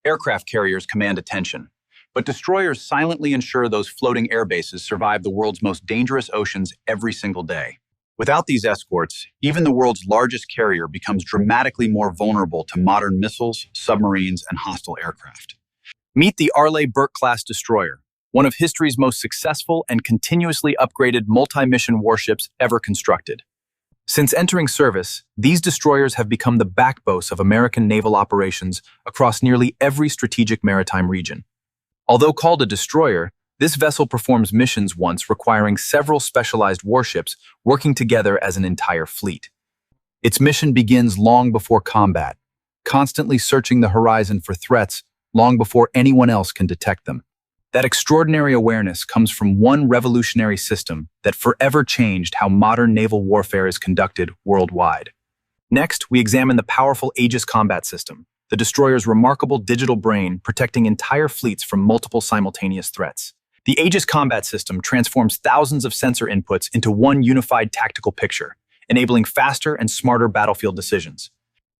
Aircraft carriers command attention, but destroyers silently ensure those floating air bases survive the world's most dangerous oceans every single day. Without these escorts, even the world's largest carrier becomes dramatically more vulnerable to modern missiles, submarines, and hostile aircraft. Meet the Arleigh Burke-class destroyer, one of history's most successful and continuously upgraded multi-mission warships ever constructed. Since entering service, these destroyers have become the backbone of American naval operations across nearly every strategic maritime region. Although called a destroyer, this vessel performs missions once requiring several specialized warships working together as an entire fleet. Its mission begins long before combat, constantly searching the horizon for threats long before anyone else can detect them. That extraordinary awareness comes from one revolutionary system that forever changed how modern naval warfare is conducted worldwide. Next, we examine the powerful Aegis Combat System, the destroyer's remarkable digital brain protecting entire fleets from multiple simultaneous threats. The Aegis Combat System transforms thousands of sensor inputs into one unified tactical picture, enabling faster and smarter battlefield decisions.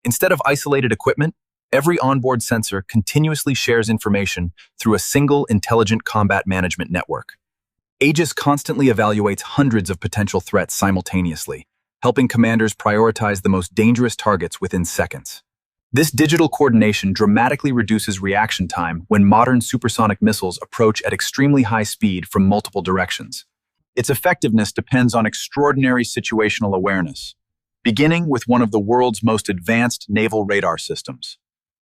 Instead of isolated equipment, every onboard sensor continuously shares information through a single intelligent combat management network. Aegis constantly evaluates hundreds of potential threats simultaneously, helping commanders prioritize the most dangerous targets within seconds. This digital coordination dramatically reduces reaction time when modern supersonic missiles approach at extremely high speed from multiple directions. Its effectiveness depends on extraordinary situational awareness, beginning with one of the world's most advanced naval radar systems.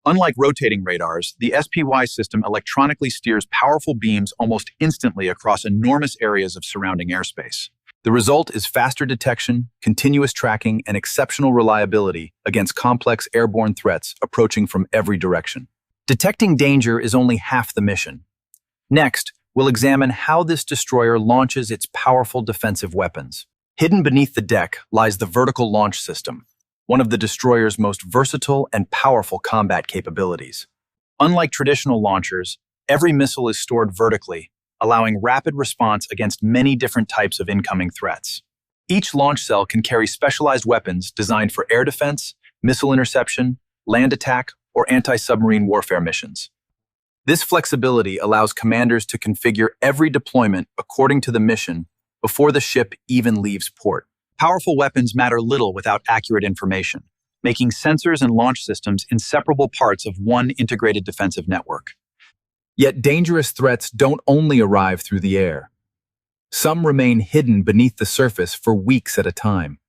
Unlike rotating radars, the SPY system electronically steers powerful beams almost instantly across enormous areas of surrounding airspace. The result is faster detection, continuous tracking, and exceptional reliability against complex airborne threats approaching from every direction. Detecting danger is only half the mission. Next, we'll examine how this destroyer launches its powerful defensive weapons. Hidden beneath the deck lies the vertical launch system, one of the destroyer's most versatile and powerful combat capabilities. Unlike traditional launchers, every missile is stored vertically, allowing rapid response against many different types of incoming threats. Each launch cell can carry specialized weapons designed for air defense, missile interception, land attack, or anti-submarine warfare missions. This flexibility allows commanders to configure every deployment according to the mission before the ship even leaves port. Powerful weapons matter little without accurate information, making sensors and launch systems inseparable parts of one integrated defensive network. Yet dangerous threats don't only arrive through the air. Some remain hidden beneath the surface for weeks at a time.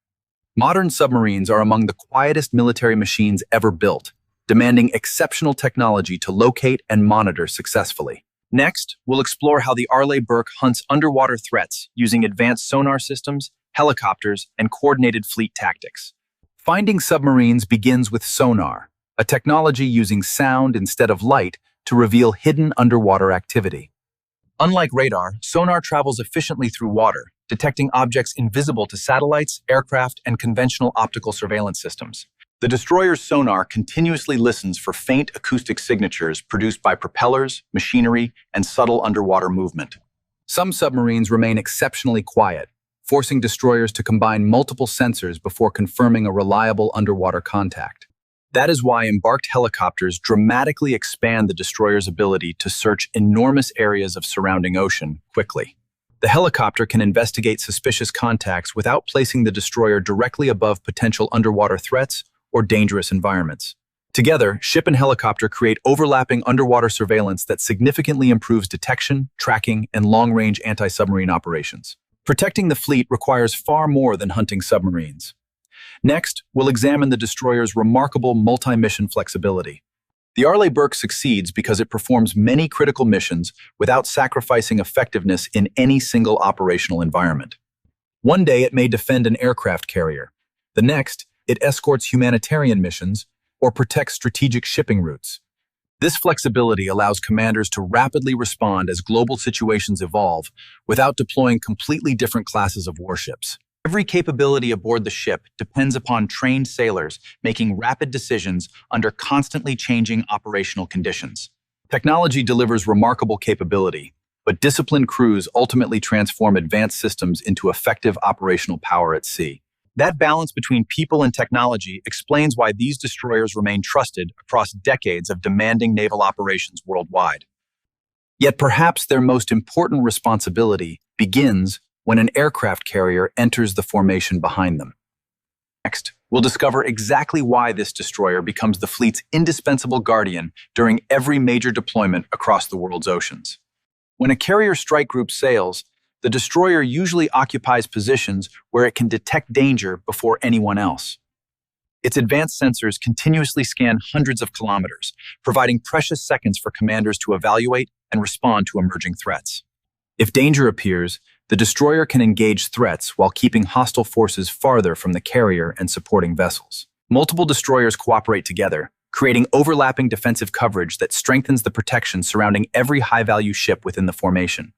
Modern submarines are among the quietest military machines ever built, demanding exceptional technology to locate and monitor successfully. Next, we'll explore how the Arleigh Burke hunts underwater threats using advanced sonar systems, helicopters, and coordinated fleet tactics. Finding submarines begins with sonar, a technology using sound instead of light to reveal hidden underwater activity. Unlike radar, sonar travels efficiently through water, detecting objects invisible to satellites, aircraft, and conventional optical surveillance systems. The destroyer's sonar continuously listens for faint acoustic signatures produced by propellers, machinery, and subtle underwater movement. Some submarines remain exceptionally quiet, forcing destroyers to combine multiple sensors before confirming a reliable underwater contact. That is why embarked helicopters dramatically expand the destroyer's ability to search enormous areas of surrounding ocean quickly. The helicopter can investigate suspicious contacts without placing the destroyer directly above potential underwater threats or dangerous environments. Together, ship and helicopter create overlapping underwater surveillance that significantly improves detection, tracking, and long-range anti-submarine operations. Protecting the fleet requires far more than hunting submarines. Next, we'll examine the destroyer's remarkable multi-mission flexibility. The Arleigh Burke succeeds because it performs many critical missions without sacrificing effectiveness in any single operational environment. One day it may defend an aircraft carrier. The next, it escorts humanitarian missions or protects strategic shipping routes. This flexibility allows commanders to rapidly respond as global situations evolve without deploying completely different classes of warships. Every capability aboard the ship depends upon trained sailors making rapid decisions under constantly changing operational conditions. Technology delivers remarkable capability, but disciplined crews ultimately transform advanced systems into effective operational power at sea. That balance between people and technology explains why these destroyers remain trusted across decades of demanding naval operations worldwide. Yet perhaps their most important responsibility begins when an aircraft carrier enters the formation behind them. Next, we'll discover exactly why this destroyer becomes the fleet's indispensable guardian during every major deployment across the world's oceans. When a carrier strike group sails, the destroyer usually occupies positions where it can detect danger before anyone else. Its advanced sensors continuously scan hundreds of kilometers, providing precious seconds for commanders to evaluate and respond to emerging threats. If danger appears, the destroyer can engage threats while keeping hostile forces farther from the carrier and supporting vessels. Multiple destroyers cooperate together, creating overlapping defensive coverage that strengthens the protection surrounding every high-value ship within the formation.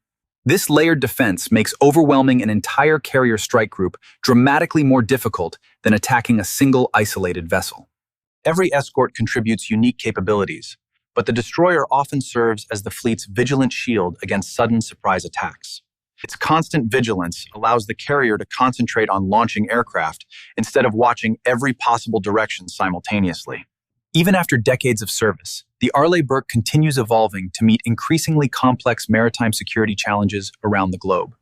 This layered defense makes overwhelming an entire carrier strike group dramatically more difficult than attacking a single isolated vessel. Every escort contributes unique capabilities, but the destroyer often serves as the fleet's vigilant shield against sudden surprise attacks. Its constant vigilance allows the carrier to concentrate on launching aircraft instead of watching every possible direction simultaneously. Even after decades of service, the Arleigh Burke continues evolving to meet increasingly complex maritime security challenges around the globe.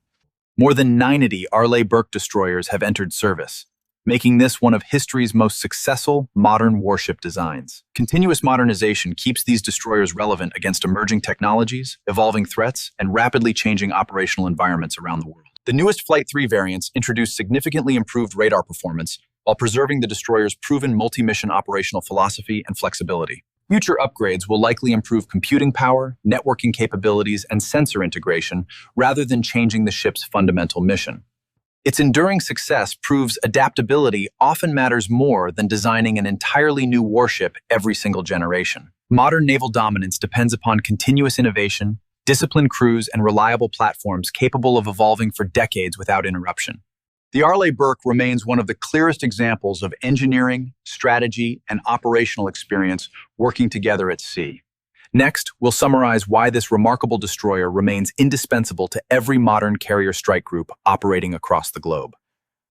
More than 90 Arleigh Burke destroyers have entered service, making this one of history's most successful modern warship designs. Continuous modernization keeps these destroyers relevant against emerging technologies, evolving threats, and rapidly changing operational environments around the world. The newest Flight 3 variants introduce significantly improved radar performance while preserving the destroyer's proven multi-mission operational philosophy and flexibility. Future upgrades will likely improve computing power, networking capabilities, and sensor integration rather than changing the ship's fundamental mission. Its enduring success proves adaptability often matters more than designing an entirely new warship every single generation. Modern naval dominance depends upon continuous innovation, disciplined crews, and reliable platforms capable of evolving for decades without interruption. The Arleigh Burke remains one of the clearest examples of engineering, strategy, and operational experience working together at sea. Next, we'll summarize why this remarkable destroyer remains indispensable to every modern carrier strike group operating across the globe.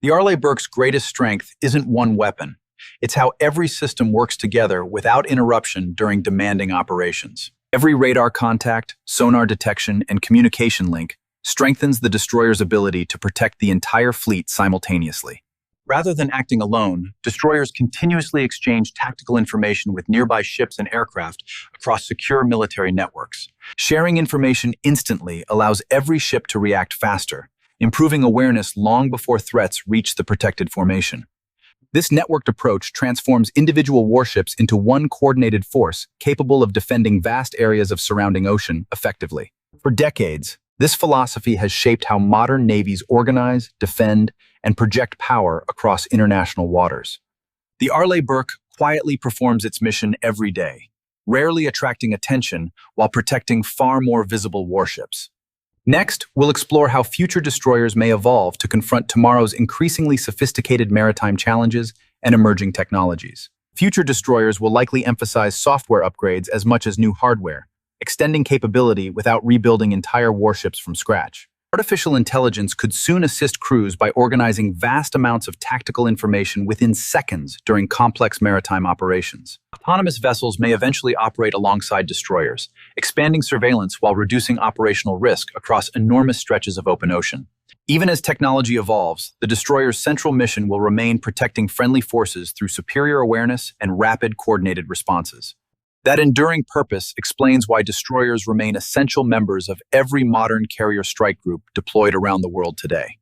The Arleigh Burke's greatest strength isn't one weapon. It's how every system works together without interruption during demanding operations. Every radar contact, sonar detection, and communication link strengthens the destroyer's ability to protect the entire fleet simultaneously. Rather than acting alone, destroyers continuously exchange tactical information with nearby ships and aircraft across secure military networks. Sharing information instantly allows every ship to react faster, improving awareness long before threats reach the protected formation. This networked approach transforms individual warships into one coordinated force capable of defending vast areas of surrounding ocean effectively. For decades, this philosophy has shaped how modern navies organize, defend, and project power across international waters. The Arleigh Burke quietly performs its mission every day, rarely attracting attention while protecting far more visible warships. Next, we'll explore how future destroyers may evolve to confront tomorrow's increasingly sophisticated maritime challenges and emerging technologies. Future destroyers will likely emphasize software upgrades as much as new hardware, extending capability without rebuilding entire warships from scratch. Artificial intelligence could soon assist crews by organizing vast amounts of tactical information within seconds during complex maritime operations. Autonomous vessels may eventually operate alongside destroyers, expanding surveillance while reducing operational risk across enormous stretches of open ocean. Even as technology evolves, the destroyer's central mission will remain protecting friendly forces through superior awareness and rapid, coordinated responses. That enduring purpose explains why destroyers remain essential members of every modern carrier strike group deployed around the world today.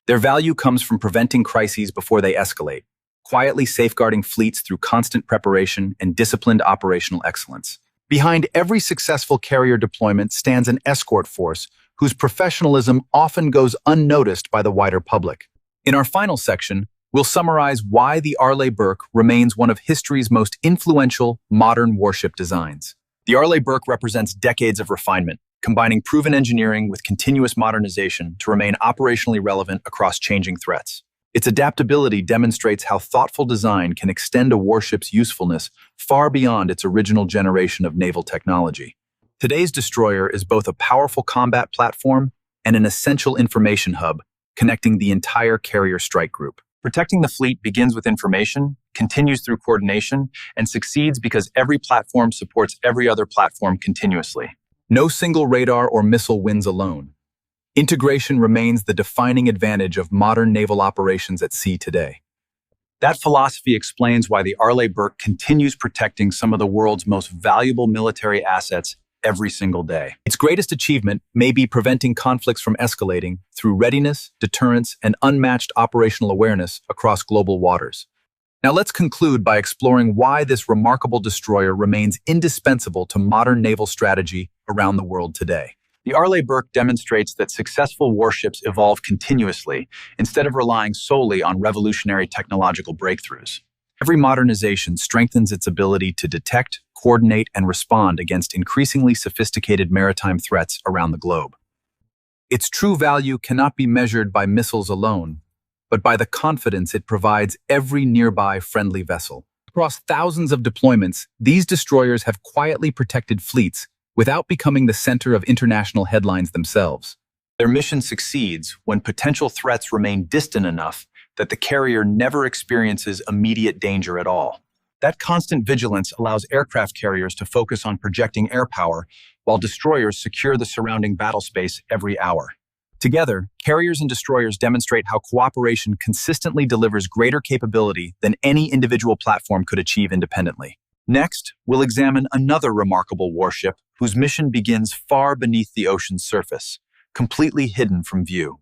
Their value comes from preventing crises before they escalate, quietly safeguarding fleets through constant preparation and disciplined operational excellence. Behind every successful carrier deployment stands an escort force whose professionalism often goes unnoticed by the wider public. In our final section, we'll summarize why the Arleigh Burke remains one of history's most influential modern warship designs. The Arleigh Burke represents decades of refinement, combining proven engineering with continuous modernization to remain operationally relevant across changing threats. Its adaptability demonstrates how thoughtful design can extend a warship's usefulness far beyond its original generation of naval technology. Today's destroyer is both a powerful combat platform and an essential information hub, connecting the entire carrier strike group. Protecting the fleet begins with information, continues through coordination, and succeeds because every platform supports every other platform continuously. No single radar or missile wins alone. Integration remains the defining advantage of modern naval operations at sea today. That philosophy explains why the Arleigh Burke continues protecting some of the world's most valuable military assets every single day. Its greatest achievement may be preventing conflicts from escalating through readiness, deterrence, and unmatched operational awareness across global waters. Now let's conclude by exploring why this remarkable destroyer remains indispensable to modern naval strategy around the world today. The Arleigh Burke demonstrates that successful warships evolve continuously instead of relying solely on revolutionary technological breakthroughs. Every modernization strengthens its ability to detect, coordinate, and respond against increasingly sophisticated maritime threats around the globe. Its true value cannot be measured by missiles alone, but by the confidence it provides every nearby friendly vessel. Across thousands of deployments, these destroyers have quietly protected fleets without becoming the center of international headlines themselves. Their mission succeeds when potential threats remain distant enough that the carrier never experiences immediate danger at all. That constant vigilance allows aircraft carriers to focus on projecting air power, while destroyers secure the surrounding battle space every hour. Together, carriers and destroyers demonstrate how cooperation consistently delivers greater capability than any individual platform could achieve independently. Next, we'll examine another remarkable warship whose mission begins far beneath the ocean's surface, completely hidden from view.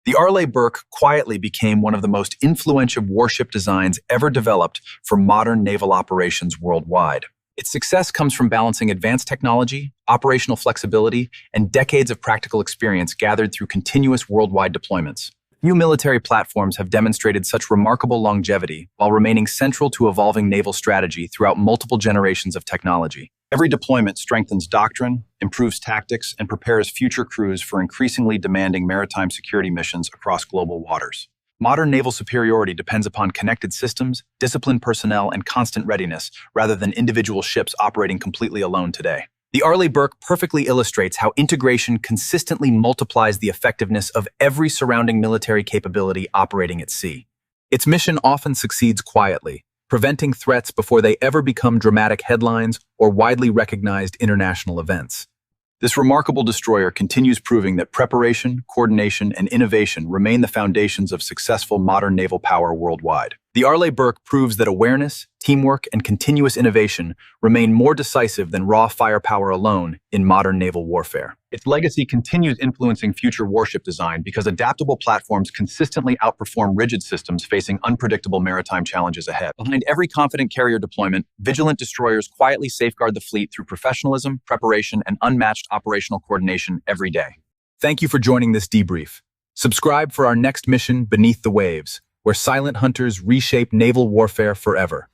The Arleigh Burke quietly became one of the most influential warship designs ever developed for modern naval operations worldwide. Its success comes from balancing advanced technology, operational flexibility, and decades of practical experience gathered through continuous worldwide deployments. Few military platforms have demonstrated such remarkable longevity while remaining central to evolving naval strategy throughout multiple generations of technology. Every deployment strengthens doctrine, improves tactics, and prepares future crews for increasingly demanding maritime security missions across global waters. Modern naval superiority depends upon connected systems, disciplined personnel, and constant readiness, rather than individual ships operating completely alone today. The Arleigh Burke perfectly illustrates how integration consistently multiplies the effectiveness of every surrounding military capability operating at sea. Its mission often succeeds quietly, preventing threats before they ever become dramatic headlines or widely recognized international events. This remarkable destroyer continues proving that preparation, coordination, and innovation remain the foundations of successful modern naval power worldwide. The Arleigh Burke proves that awareness, teamwork, and continuous innovation remain more decisive than raw firepower alone in modern naval warfare. Its legacy continues influencing future warship design because adaptable platforms consistently outperform rigid systems facing unpredictable maritime challenges ahead. Behind every confident carrier deployment, vigilant destroyers quietly safeguard the fleet through professionalism, preparation, and unmatched operational coordination every day. Thank you for joining this debrief. Subscribe for our next mission, Beneath the Waves, where silent hunters reshape naval warfare forever.